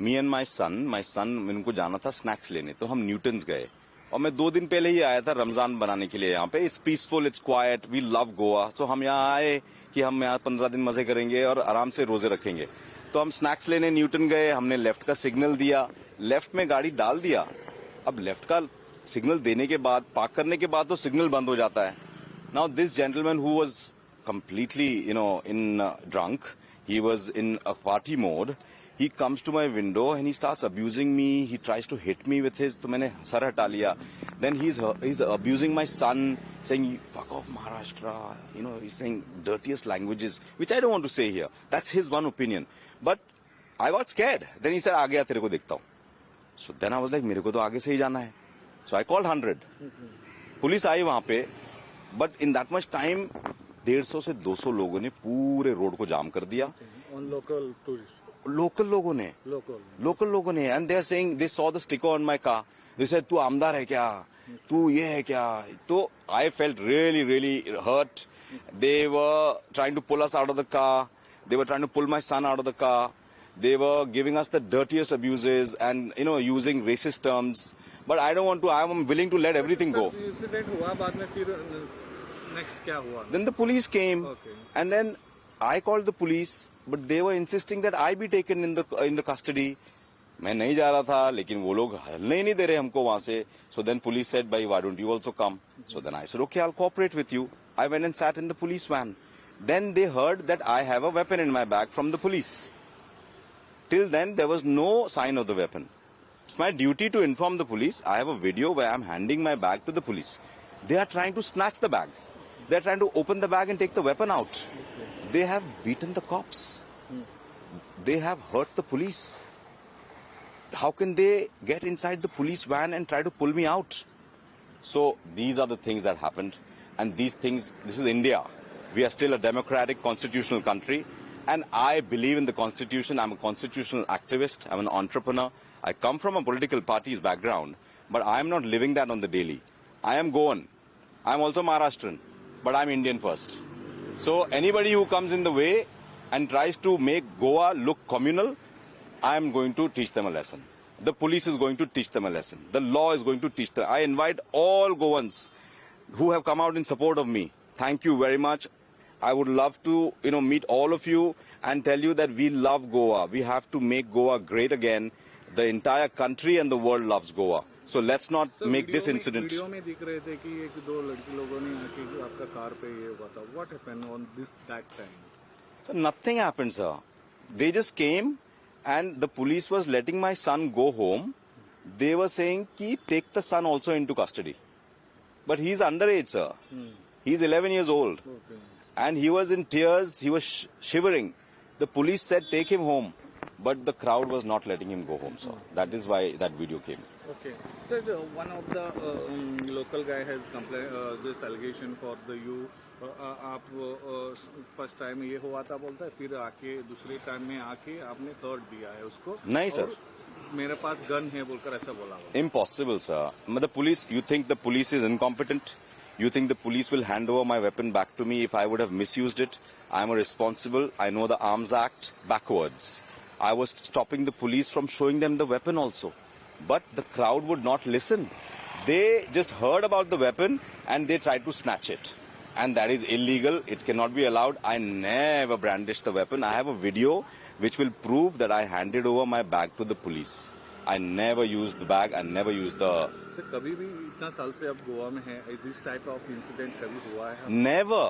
Me and my son इनको जाना था स्नैक्स लेने, तो हम न्यूटन्स गए और मैं 2 दिन पहले ही आया था रमजान बनाने के लिए यहाँ पे। It's peaceful, it's quite, we love Goa. So हम यहाँ आए कि हम यहाँ 15 दिन मजे करेंगे और आराम से रोजे रखेंगे। तो हम स्नैक्स लेने न्यूटन गए, हमने लेफ्ट का सिग्नल दिया, लेफ्ट में गाड़ी डाल दिया। अब लेफ्ट का सिग्नल देने के बाद, पार्क करने के बाद तो सिग्नल बंद हो जाता है। Now this gentleman who was completely, in drunk, he was in a party mode. He comes to my window and he starts abusing me. He tries to hit me with his, तो मैंने sir हटा लिया. Then he's abusing my son, saying fuck off Maharashtra. He's saying dirtiest languages, which I don't want to say here. That's his one opinion. But I got scared. Then he said, आ गया तेरे को देखता हूँ. So then I was like, मेरे को तो आगे से ही जाना है. So I called 100. पुलिस आई वहां पे, but in that much time 150 से 200 लोगों ने पूरे रोड को जाम कर दिया। लोकल टूरिस्ट, लोकल लोगों ने and they are saying they saw the sticker on my car, they said तू आमदार है क्या, तू ये है क्या। तो I felt really hurt. They were trying to pull us out of the car, they were trying to pull my son out of the car, they were giving us the dirtiest abuses and using racist terms, but I don't want to, I am willing to let everything go. Incident हुआ, बाद में फिर next क्या हुआ? Then the police came, and then I called the police, but they were insisting that I be taken in the custody. मैं नहीं जा रहा था, लेकिन वो लोग हलने ही नहीं दे रहे हमको वहां से. So then police said, "Bhai, why don't you also come?" So then I said, "Okay, I'll cooperate with you." I went and sat in the police van. Then they heard that I have a weapon in my bag from the police. Till then, there was no sign of the weapon. It's my duty to inform the police. I have a video where I'm handing my bag to the police. They are trying to snatch the bag. They're trying to open the bag and take the weapon out. They have beaten the cops. They have hurt the police. How can they get inside the police van and try to pull me out? So these are the things that happened. And these things, this is India. We are still a democratic, constitutional country. And I believe in the Constitution. I'm a constitutional activist. I'm an entrepreneur. I come from a political party's background. But I am not living that on the daily. I am Goan. I'm also Maharashtrian. But I'm Indian first. So anybody who comes in the way and tries to make Goa look communal, I'm going to teach them a lesson. The police is going to teach them a lesson. The law is going to teach them. I invite all Goans who have come out in support of me. Thank you very much. I would love to, meet all of you and tell you that we love Goa. We have to make Goa great again. The entire country and the world loves Goa. So let's not make this incident. Video में दिख रहे थे कि 1-2 लड़की लोगों ने आके आपका कार पे ये हुआ था. What happened on that time? So nothing happened, sir. They just came and the police was letting my son go home. They were saying ki take the son also into custody. But he's underage, sir. He's 11 years old. Okay. And he was in tears. He was shivering. The police said take him home. But the crowd was not letting him go home, sir. That is why that video came. Okay. Sir, one of the local guy has complained this allegation for the you. आप first time ये हुआ था बोलता है, फिर आके दूसरे time में आके आपने थर्ड दिया है उसको. नहीं सर, मेरे पास गन है बोलकर ऐसा बोला. Impossible, sir. The police, you think the police is incompetent? You think the police will hand over my weapon back to me if I would have misused it? I am a responsible. I know the Arms Act backwards. I was stopping the police from showing them the weapon also. But the crowd would not listen. They just heard about the weapon and they tried to snatch it. And that is illegal. It cannot be allowed. I never brandished the weapon. I have a video which will prove that I handed over my bag to the police. I never used the bag. I never used the... Sir, कभी भी इतना साल से आप गोवा में हैं, this type of incident कभी हुआ है? Never.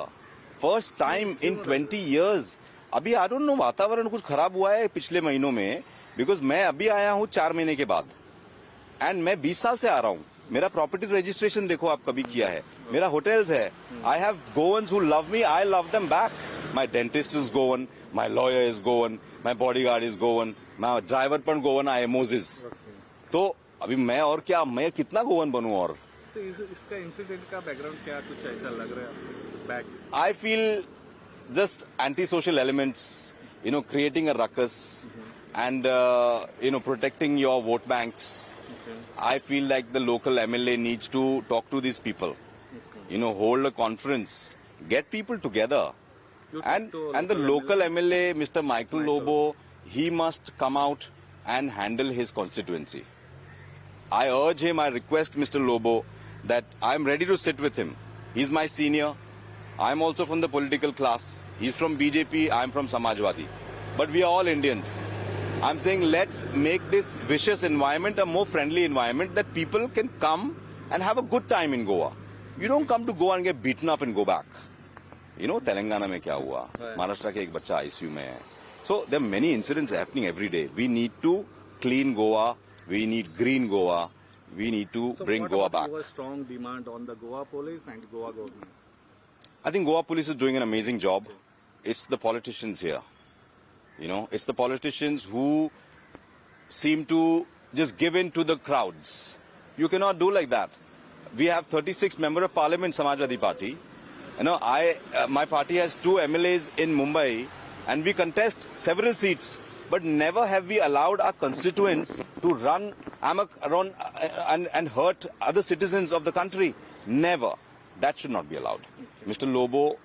First time in 20 years. अभी I don't know, वातावरण कुछ खराब हुआ है पिछले महीनों में. Because मैं अभी आया हूँ 4 महीने के बाद. एंड मैं 20 साल से आ रहा हूँ. मेरा प्रॉपर्टी रजिस्ट्रेशन देखो आप कभी किया है. मेरा होटल्स है. I have Goans who love me. I love them back. My dentist is Goan. My lawyer is Goan. My bodyguard is Goan. My driver पण गोवन आहे मोजेस. तो अभी मैं और क्या, मैं कितना गोवन बनूं और. इसका इंसिडेंट का बैकग्राउंड क्या कुछ ऐसा लग रहा है? Back I feel just anti social elements, creating a ruckus and protecting your vote banks. Okay. I feel like the local MLA needs to talk to these people. Okay. Hold a conference, get people together. And the local MLA, Mr. Michael Lobo, he must come out and handle his constituency. I urge him, I request Mr. Lobo that I'm ready to sit with him. He's my senior. I'm also from the political class. He's from BJP, I'm from Samajwadi. But we are all Indians. I'm saying let's make this vicious environment a more friendly environment that people can come and have a good time in Goa. You don't come to Goa and get beaten up and go back. You know, Telangana mein kya hua? Maharashtra ke ek bacha ICU mein hai. So there are many incidents happening every day. We need to clean Goa. We need green Goa. We need to bring Goa back. Your strong demand on the Goa police and Goa government? I think Goa police is doing an amazing job. It's the politicians here. You know, it's the politicians who seem to just give in to the crowds. You cannot do like that. We have 36 member of parliament, Samajwadi Party. You know, my party has 2 MLAs in Mumbai and we contest several seats. But never have we allowed our constituents to run amok around and hurt other citizens of the country. Never. That should not be allowed. Mr. Lobo,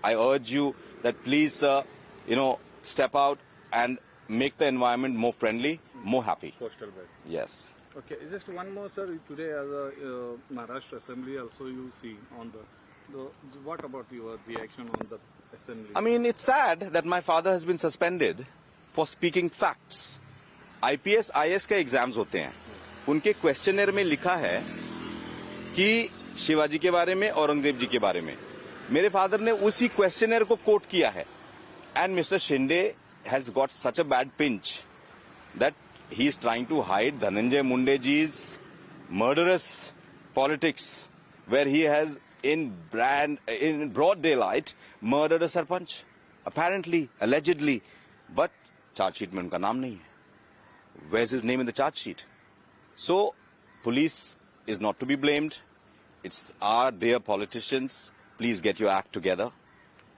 I urge you that please, sir, you know, step out and make the environment more friendly, more happy. Coastal belt. Yes. Okay, just one more, sir. Today, as a Maharashtra Assembly, also you see on the what about your reaction on the Assembly? I mean, it's sad that my father has been suspended for speaking facts. IPS, IS के exams होते हैं. उनके questionnaire में लिखा है कि शिवाजी के बारे में, औरंगजेब जी के बारे में. मेरे फादर ने उसी क्वेश्चनर को कोट किया है. And Mr. Shinde has got such a bad pinch that he is trying to hide Dhananjay Munde ji's murderous politics, where he has in broad daylight murdered a sarpanch, apparently, allegedly, but charge sheet mein unka naam nahi hai. Where's his name in the charge sheet? So police is not to be blamed. It's our dear politicians. Please get your act together.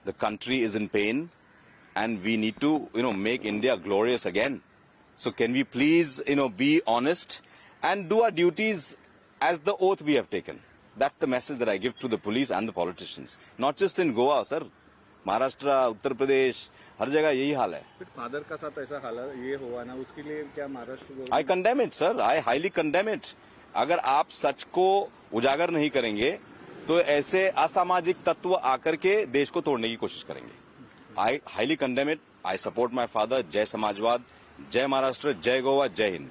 The country is in pain and we need to, make India glorious again. So can we please, be honest and do our duties as the oath we have taken. That's the message that I give to the police and the politicians. Not just in Goa, sir. Maharashtra, Uttar Pradesh, हर जगह यही हाल है. Father का साथ ऐसा हाल ये हुआ ना, उसके लिए क्या Maharashtra? I condemn it, sir. I highly condemn it. अगर आप सच को उजागर नहीं करेंगे तो ऐसे असामाजिक तत्व आकर के देश को तोड़ने की कोशिश करेंगे. I highly condemn it. I support my father. जय समाजवाद, जय महाराष्ट्र, जय गोवा, जय हिंद.